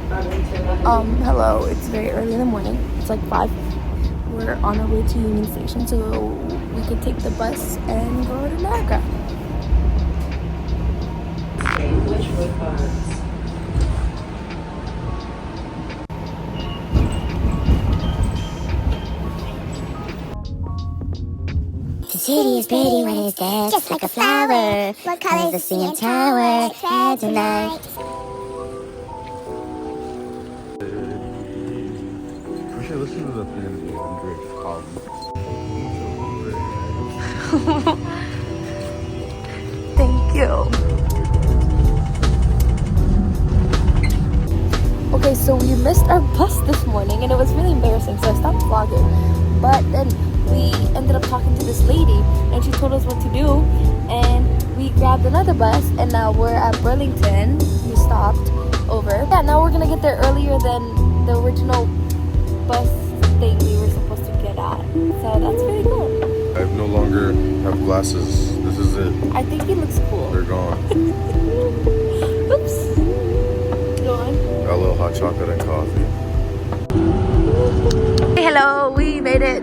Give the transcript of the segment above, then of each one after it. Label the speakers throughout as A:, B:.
A: Hello, it's very early in the morning. It's like 5. We're on our way to Union Station so we could take the bus and go to Niagara.
B: The city is pretty when it's dead, just like a flower. What color is the CN Tower? Red tonight.
C: We should listen to the 300 column.
A: Thank you. Okay, so we missed our bus this morning and it was really embarrassing, so I stopped vlogging. But then we ended up talking to this lady and she told us what to do, and we grabbed another bus and now we're at Burlington. We stopped over. Yeah, now we're gonna get there earlier than the original bus thing we were supposed to get at. So that's really cool.
C: I no longer have glasses. This is it.
A: I think he looks cool.
C: They're gone.
A: Oops. Go on.
C: Got a little hot chocolate and coffee.
A: Hey, hello, we made it.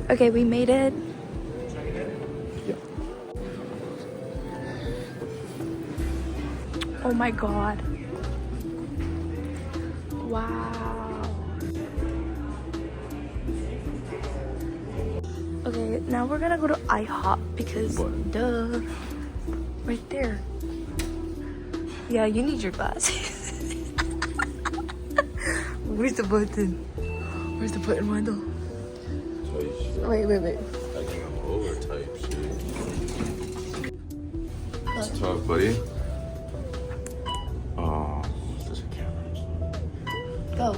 A: Okay, we made it.
C: Yeah.
A: Oh my god. Wow. Okay, now we're gonna go to Ihop because duh. Right there. Yeah, you need your glasses. Where's the button? Where's the button, Wendell? Wait.
C: Like I'm over type shit. What's tough, buddy? Oh, there's a camera.
A: Go.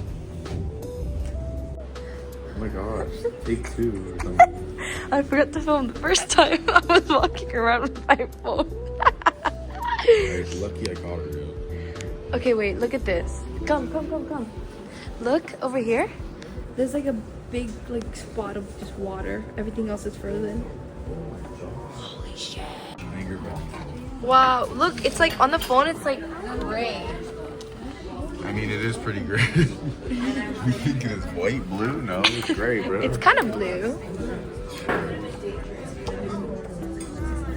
C: Oh my gosh. Take 2 or something.
A: I forgot to film the first time I was walking around with my phone.
C: It's lucky I caught her, dude.
A: Okay, wait, look at this. Come. Look over here. There's like a big like spot of just water. Everything else is frozen. Holy shit. Wow, look, it's like on the phone, it's like gray.
C: I mean, it is pretty gray. You think it's white, blue? No, it's gray, bro.
A: It's kind of blue.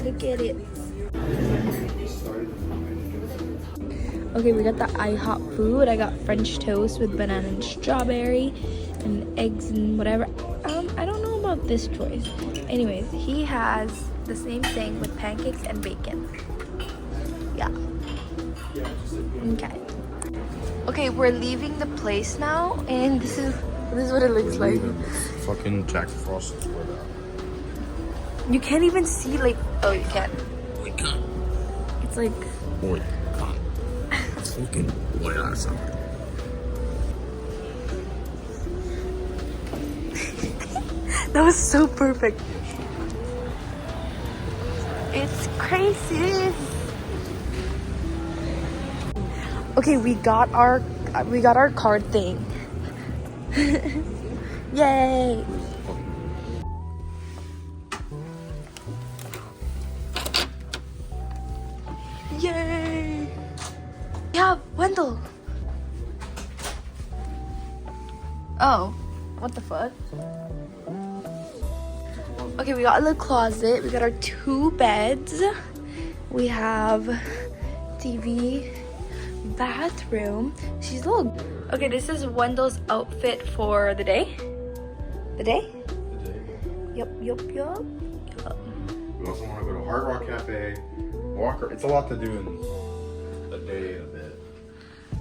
A: Look at it. Okay, we got the IHOP food. I got French toast with banana and strawberry and eggs and whatever. I don't know about this choice. Anyways, he has the same thing with pancakes and bacon. Yeah. Okay. Okay, we're leaving the place now, and this is what it looks like.
C: Fucking Jack Frost.
A: You can't even see like. Oh, you can.
C: We can't.
A: It's like.
C: We can't. Fucking what or something.
A: That was so perfect. It's crazy. Okay, we got our card thing. Yay! Yay! Yeah, Wendell. Oh, what the fuck? Okay, we got a little closet. We got our 2 beds. We have TV, bathroom. She's a little. Okay, this is Wendell's outfit for the day. The day? Yup.
C: We also want to go to Hardrock Cafe. Walker. It's a lot to do in a day and a bit,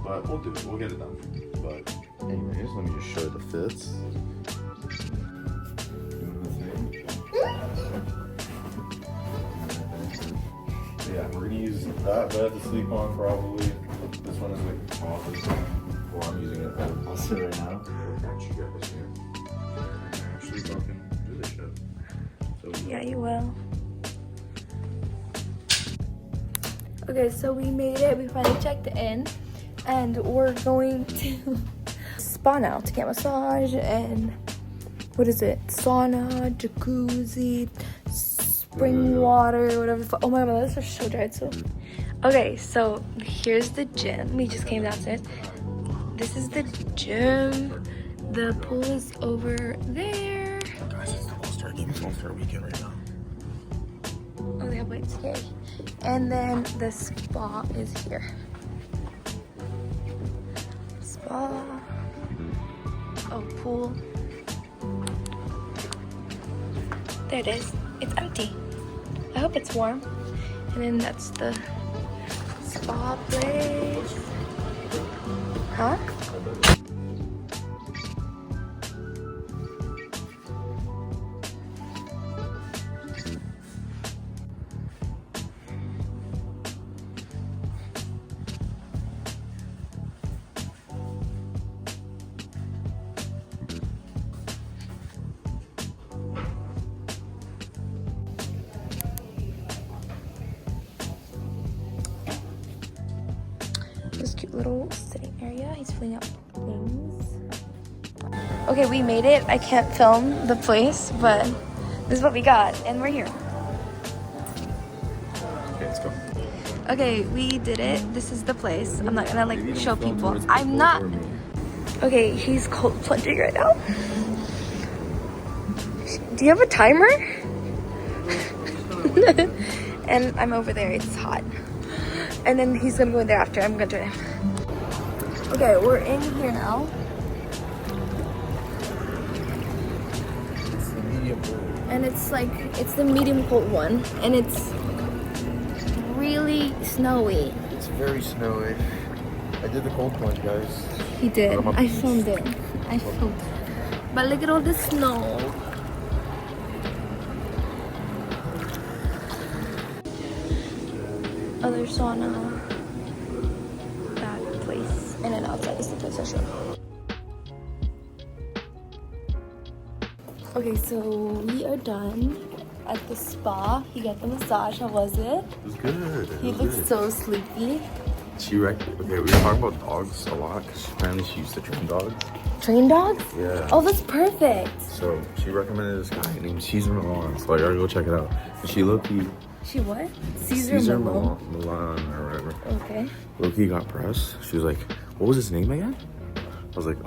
C: but we'll do it. We'll get it done. But anyways, let me just show the fits. Yeah, we're gonna use that bed to sleep on probably. This one is like office, or I'm using it. I'll sit right now. Got you guys here. Actually, fucking do this shit. So,
A: Yeah, you will. Okay, so we made it. We finally checked in, and we're going to spa now to get a massage and what is it? Sauna, jacuzzi, spring water, whatever. Oh my god, my legs are so dried. So, okay, so here's the gym. We just came downstairs. This is the gym. The pool is over there.
C: Guys, it's the All-Star weekend right now.
A: Oh, they have lights. Yay. And then the spa is here. Spa. Oh, pool. There it is. It's empty. I hope it's warm. And then that's the spa place. Huh? This cute little sitting area. He's filling out things. Okay, we made it. I can't film the place, but this is what we got, and we're here.
C: Okay, let's go.
A: Okay, we did it. This is the place. I'm not gonna like show people. I'm not. Okay, he's cold plunging right now. Do you have a timer? And I'm over there. It's hot. And then he's gonna go in there after. I'm gonna join him. Okay, we're in here now.
C: It's the medium pool.
A: And it's like, it's the medium cold one. And it's really snowy.
C: It's very snowy. I did the cold plunge, guys.
A: He did.
C: I'm a
A: I
C: beast.
A: filmed it. I filmed it. But look at all the snow. Other sauna. That place. And then outside is the place I showed. Okay, so we are done at the spa. He got the massage. How was it?
C: It was good.
A: He looks so sleepy.
C: Okay, we were talking about dogs a lot because apparently she used to train dogs.
A: Train dogs?
C: Yeah.
A: Oh, that's perfect.
C: So she recommended this guy named Caesar Milan. So I gotta go check it out. And she low-key...
A: She what? Caesar Milan.
C: Milan or whatever.
A: Okay.
C: Low-key got pressed. She was like, what was his name again? I was like,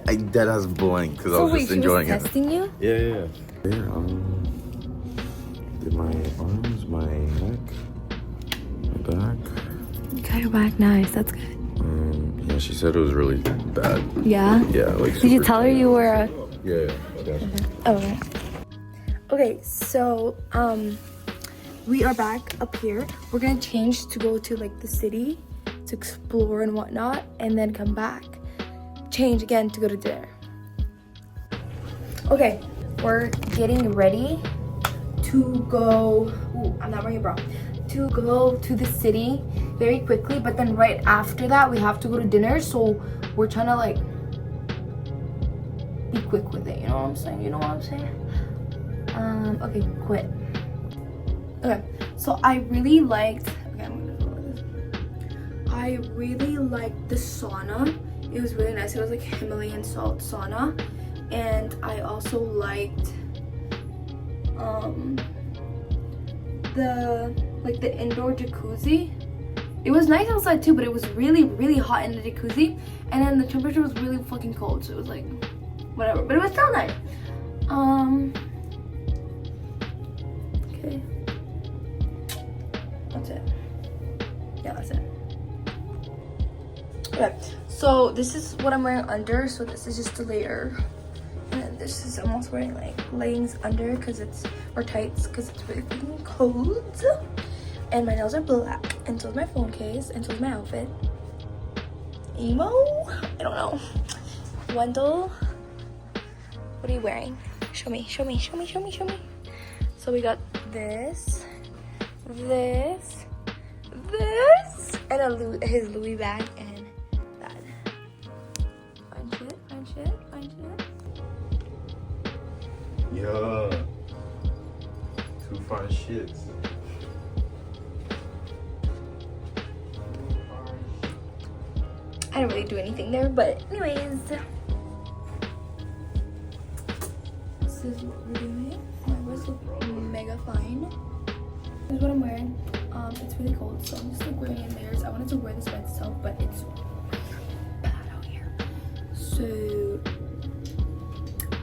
C: I dead ass blank because I was just enjoying
A: she was testing you?
C: Yeah. Did my arms, my neck, my back.
A: You got your back nice. That's good.
C: Yeah, she said it was really bad.
A: Yeah?
C: Yeah, like.
A: Did you tell her you were a...
C: Yeah. Okay.
A: Okay. Okay, so we are back up here. We're gonna change to go to like the city to explore and whatnot, and then come back. Change again to go to dinner. Okay, we're getting ready to go. Ooh, I'm not wearing a bra. To go to the city very quickly, but then right after that we have to go to dinner. So we're trying to like be quick with it. You know what I'm saying? You know what I'm saying? Okay, quit. Okay, so I really liked. Okay, I'm gonna go with this. I really liked the sauna. It was really nice. It was like Himalayan salt sauna, and I also liked the indoor jacuzzi. It was nice outside too, but it was really, really hot in the jacuzzi, and then the temperature was really fucking cold. So it was like whatever, but it was still nice. Okay. That's it. Yeah, that's it. Okay, so this is what I'm wearing under. So this is just a layer. And then this is almost wearing like leggings under or tights because it's really freaking cold. And my nails are black. And so is my phone case. And so is my outfit. Emo? I don't know. Wendell, what are you wearing? Show me. So we got this, and his Louis bag, and that. Fine shit.
C: Yeah. Two fine shits.
A: I didn't really do anything there, but anyways. this is what we're doing. My voice looks mega fine. This is what I'm wearing. It's really cold, so I'm just like wearing in layers. I wanted to wear this by itself, but it's bad out here. So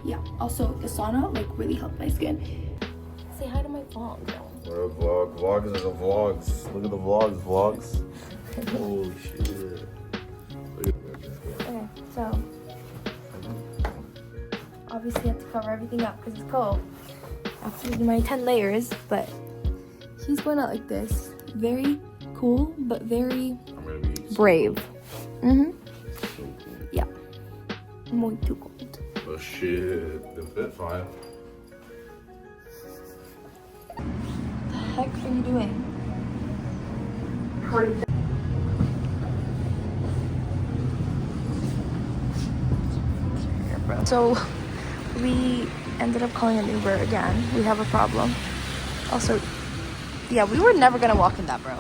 A: yeah. Also, the sauna like really helped my skin. Say hi to my vlog.
C: What a vlog. Vlogs are the vlogs. Look at the vlogs. Holy shit. Look at that.
A: Okay, so obviously I have to cover everything up because it's cold. After my 10 layers, but he's going out like this. Very cool, but very
C: I'm gonna be
A: brave.
C: So cool.
A: Yeah. Muy too cold.
C: Oh shit. The fit fine.
A: What the heck are you doing? So we ended up calling an Uber again. We have a problem. Also, yeah, we were never gonna walk in that, bro.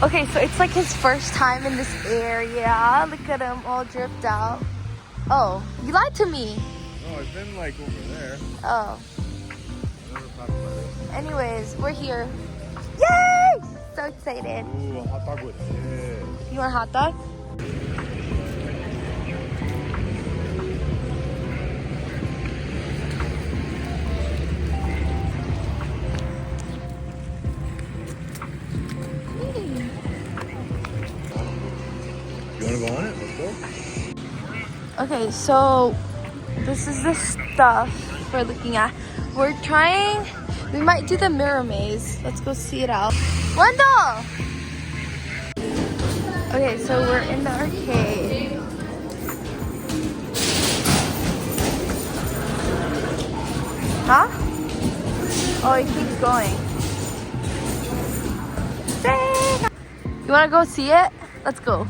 A: Okay, so it's like his first time in this area. Look at him all dripped out. Oh, you lied to me.
C: No, I've been like over there.
A: Oh.
C: I never talked about it.
A: Anyways, we're here. Yay! So excited.
C: Ooh, a hot dog with it.
A: You want a hot dog?
C: You wanna go on it? Let's go.
A: Okay, so this is the stuff we're looking at. We're trying, we might do the mirror maze. Let's go see it out. Wendell! Okay, so we're in the arcade. Huh? Oh, it keeps going. Dang! You wanna go see it? Let's go.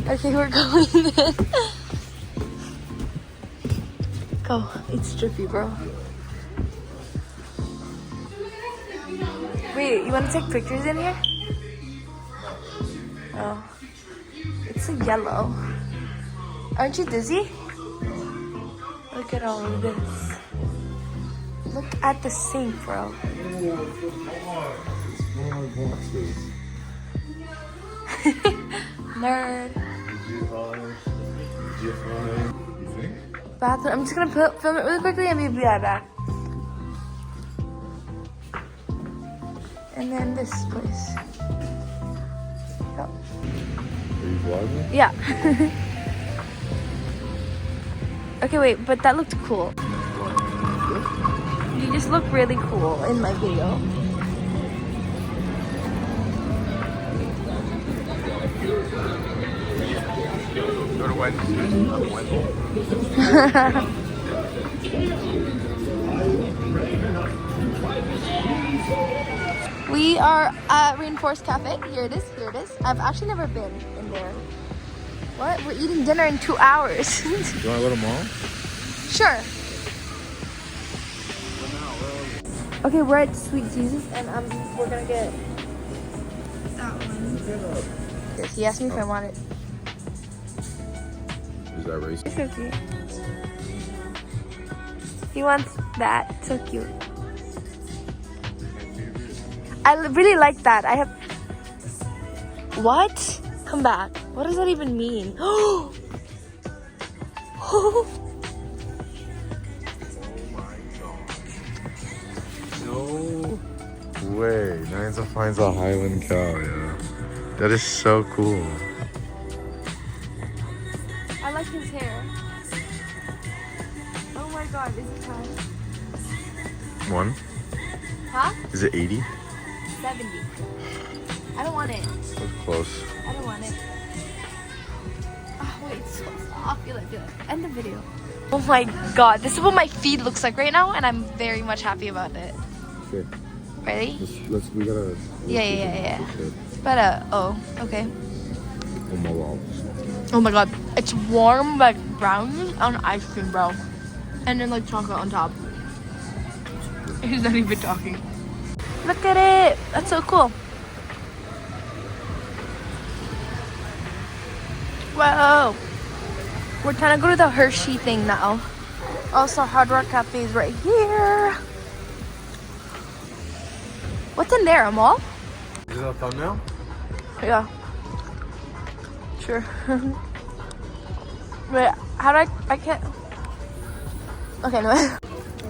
A: Okay, we're going in. Go. It's drippy, bro. Wait, you want to take pictures in here? Oh. It's a yellow. Aren't you dizzy? Look at all of this. Look at the sink, bro. Nerd. Bathroom. I'm just gonna film it really quickly and be right back. And then this place. Oh.
C: Are you vlogging?
A: Yeah. Okay, wait, but that looked cool. You just look really cool in my video.
C: Go to Wednesday.
A: We are at Reinforced Cafe. Here it is. Here it is. I've actually never been in there. What? We're eating dinner in 2 hours.
C: You wanna go tomorrow?
A: Sure. Okay, we're at Sweet Jesus, and we're gonna get that one. Yes, he asked me if I want it.
C: Is that racist?
A: It's so cute. He wants that. So cute. I really like that. I have. What? Come back. What does that even mean? Oh!
C: No way. Nyanza finds a Highland cow, yeah. That is so cool.
A: I like his hair. Oh my god, is it time?
C: One?
A: Huh?
C: Is it 80?
A: 70. I don't want it.
C: That's close.
A: I don't want it. Oh, wait, it's so soft. Feel it. End the video. Oh my god, this is what my feed looks like right now, and I'm very much happy about it.
C: Okay.
A: Ready?
C: We gotta.
A: Yeah. But, oh, okay.
C: Oh my god.
A: Oh my god, it's warm like brownies on ice cream, bro. And then like chocolate on top. He's not even talking. Look at it! That's so cool. Whoa! We're trying to go to the Hershey thing now. Also, Hardrock Cafe is right here. What's in there, a mall?
C: Is that a thumbnail?
A: Yeah. Sure. Wait, how do I can't. Okay, no.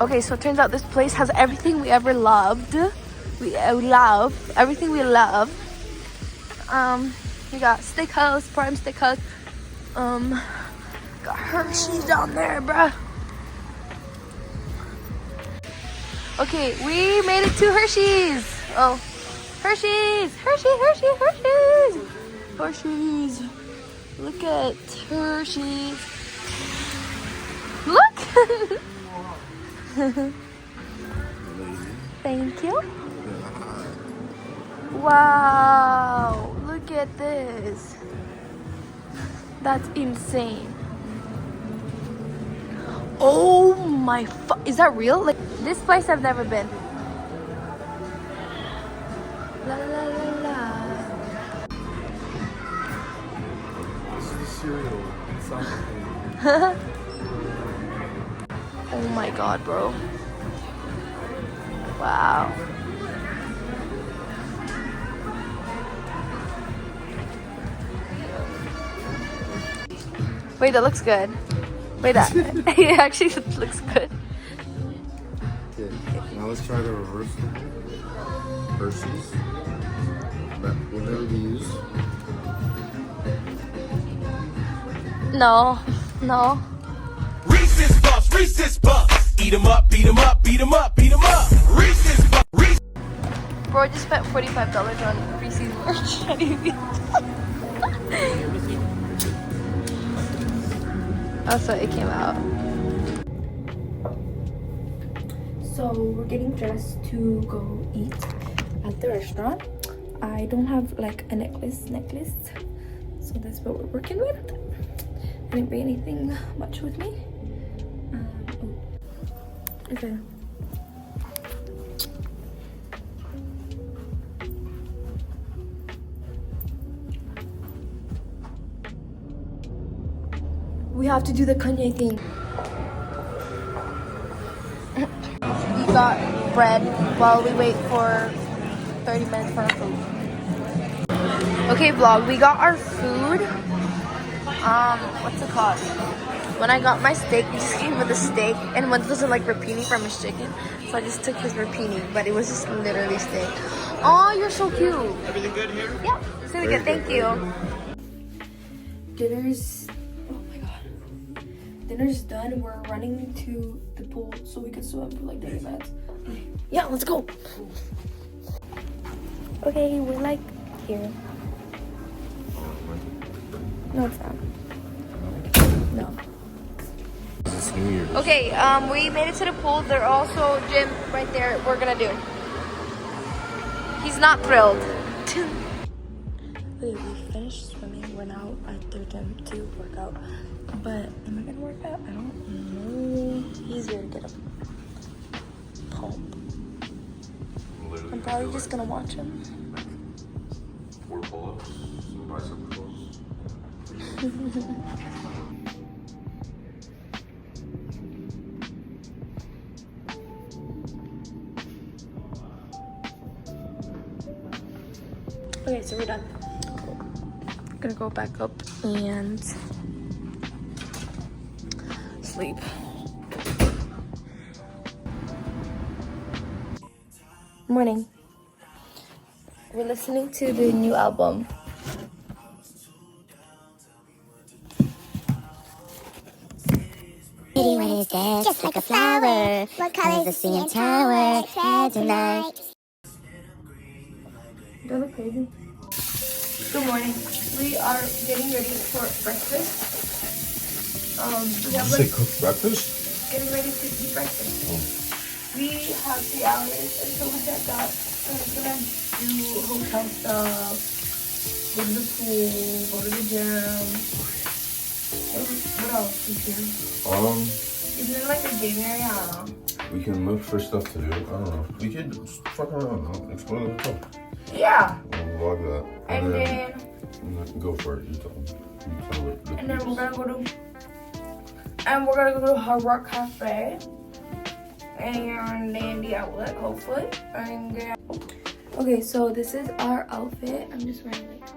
A: Okay, so it turns out this place has everything we ever loved. We love everything we love. We got steakhouse, prime steakhouse. Got Hershey's down there, bruh. Okay, we made it to Hershey's. Oh, Hershey's, Hershey's. Look at Hershey's. Look. Thank you. Wow, look at this. That's insane. Oh my is that real? Like this place I've never been. La la la la.
C: This is the cereal. It's not
A: Oh my god, bro. Wow. Wait, that looks good. Wait, that it actually looks good.
C: Okay, now let's try the reverse one. Hershey's. That will never be used.
A: No.
D: Reese's Puffs. Eat 'em up, beat 'em up, beat 'em up, beat 'em up. Reese's Puffs.
A: Bro, I just spent $45 on Reese's merch. I didn't even- That's what it came out. So we're getting dressed to go eat at the restaurant. I don't have like a necklace, so that's what we're working with. I didn't bring anything much with me. Okay. We have to do the Kanye thing. We got bread while we wait for 30 minutes for our food. Okay, vlog, we got our food. What's it called? When I got my steak, it just came with a steak, and one wasn't like rapini from his chicken, so I just took his rapini, but it was just literally steak. Oh, you're so cute.
D: Everything good here?
A: Yeah, it's really good. Thank you. Dinner's done. We're running to the pool so we can swim for like 30 minutes. Yeah, let's go. Okay, we're like here. No, it's not. No.
C: It's New Year's.
A: Okay, we made it to the pool. There's also gym right there. We're gonna do. He's not thrilled. Okay, we finished swimming. We're now at the gym to work out. But am I gonna work out? I don't know. It's easier to get a pump. I'm probably just gonna watch him.
C: 4 pull-ups, some bicep curls.
A: Okay, so we're done. Gonna go back up and sleep. Morning. We're listening to the new album.
B: Pretty when it's dead, just like a flower. What color is the CN Tower? Red tonight.
A: Do I look crazy? Good morning. We are getting ready for breakfast. We have like
C: cook breakfast?
A: getting ready to eat breakfast. We have 3 hours until we check out. We're gonna do hotel stuff, go to the pool, go to the gym. What else is here? Is there like a game area? I don't know.
C: We can look for stuff to do. I don't know. We could just fuck around, explore the hotel.
A: Yeah.
C: We'll vlog that.
A: And then
C: go for it. You tell it.
A: and then we're gonna go to And we're gonna go to Hardrock Cafe and then the outlet, hopefully. And okay, so this is our outfit. I'm just wearing like,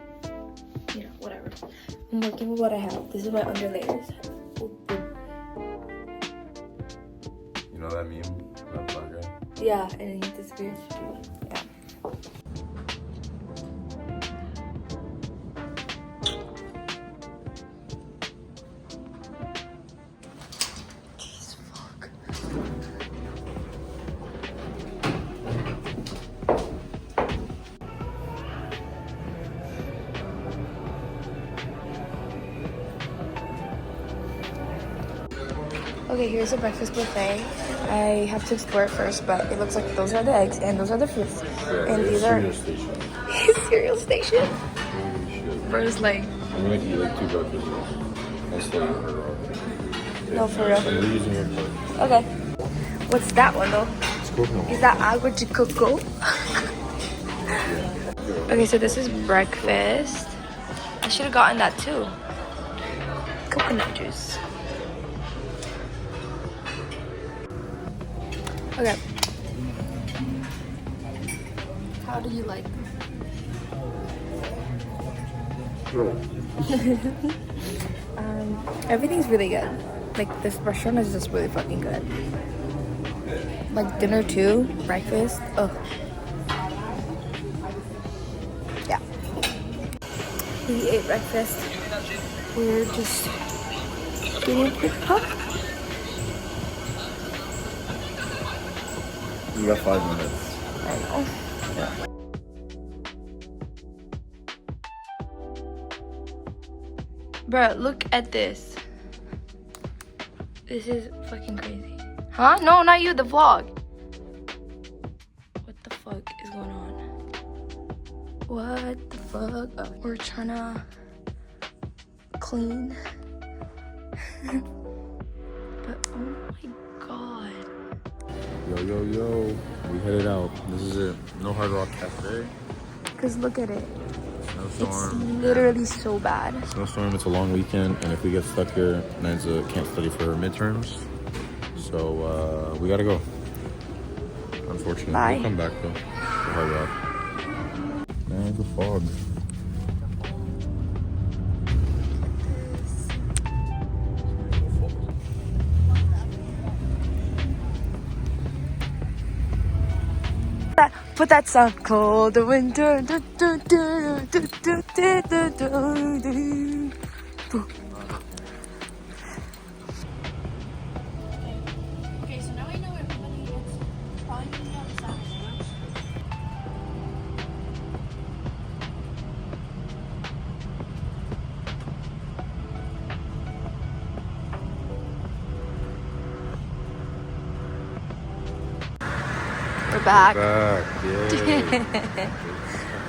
A: you know, whatever. I'm working with what I have. This is my underlayers.
C: You know that meme? That black guy?
A: Yeah, and then he disappears. Yeah. Okay, here's a breakfast buffet. I have to explore it first, but it looks like those are the eggs and those are the fruits. And these are cereal station. First like
C: I'm gonna eat like 2 breakfasts. I'll still eat Hardrock.
A: no for real.
C: I'm reusing your plate.
A: Okay. What's that one though?
C: It's coconut.
A: Is that agua de coco? Okay, so this is breakfast. I should have gotten that too. Coconut juice. Okay. How do you like them? Everything's really good. Like this restaurant is just really fucking good. Like dinner too, breakfast. Oh. Yeah. We ate breakfast. We're just getting a quick pup.
C: You got 5 minutes.
A: I know.
C: Yeah.
A: Bruh, look at this. This is fucking crazy. Huh? No, not you, the vlog. What the fuck is going on? What the fuck? Oh, we're trying to clean. But oh my god.
C: Yo. We headed out. This is it. No Hardrock Cafe.
A: Because look at it.
C: Snowstorm.
A: It's literally so bad.
C: Snowstorm, it's a long weekend, and if we get stuck here, Nanza can't study for her midterms. So, we gotta go. Unfortunately.
A: Bye.
C: We'll come back though. To Hardrock. Man, the fog.
A: Put that song called the winter. Okay, so now I know everybody is probably gonna be on the side. We're back.
C: Back, yeah. It's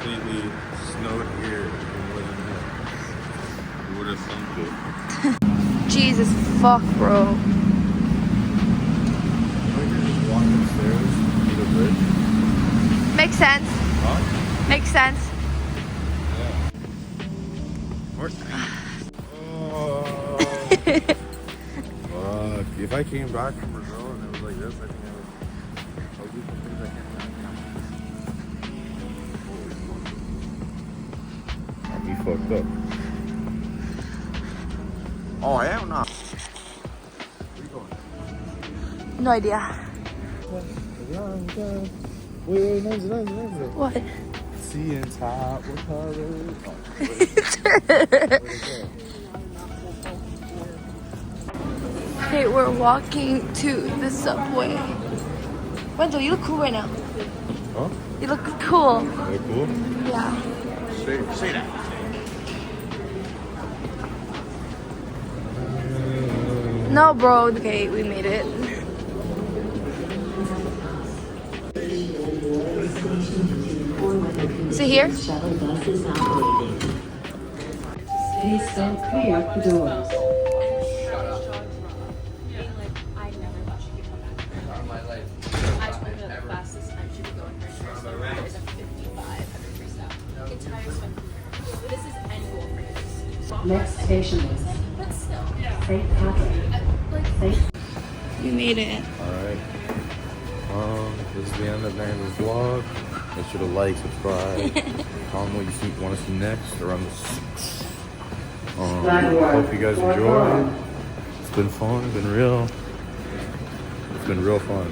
C: completely snowed here. It wasn't here. We would have sunk it.
A: Jesus fuck, bro.
C: We're just walking upstairs, eat a bridge.
A: Makes sense.
C: Huh?
A: Makes sense.
C: Oh. Fuck. If I came back from Brazil and it was like this, I think I would do some things I can't do. I'd be fucked up. Oh, I am not. Where you going?
A: No idea.
C: Wait, nice.
A: What?
C: See in top, what color?
A: Okay, we're walking to the subway. Wendell, you look cool right now.
C: Huh?
A: You look cool.
C: Are they cool?
A: Yeah.
C: Say that.
A: No, bro. Okay, we made it. Is it here?
E: Shuttle bus is operating. Please stand clear of the doors. Next station is St. Patrick.
A: We made it.
C: Alright. This is the end of Daniel's vlog. Make sure to like, subscribe. Comment what you want to see next around the 6th. Hope you guys enjoyed. It's been fun, it's been real fun.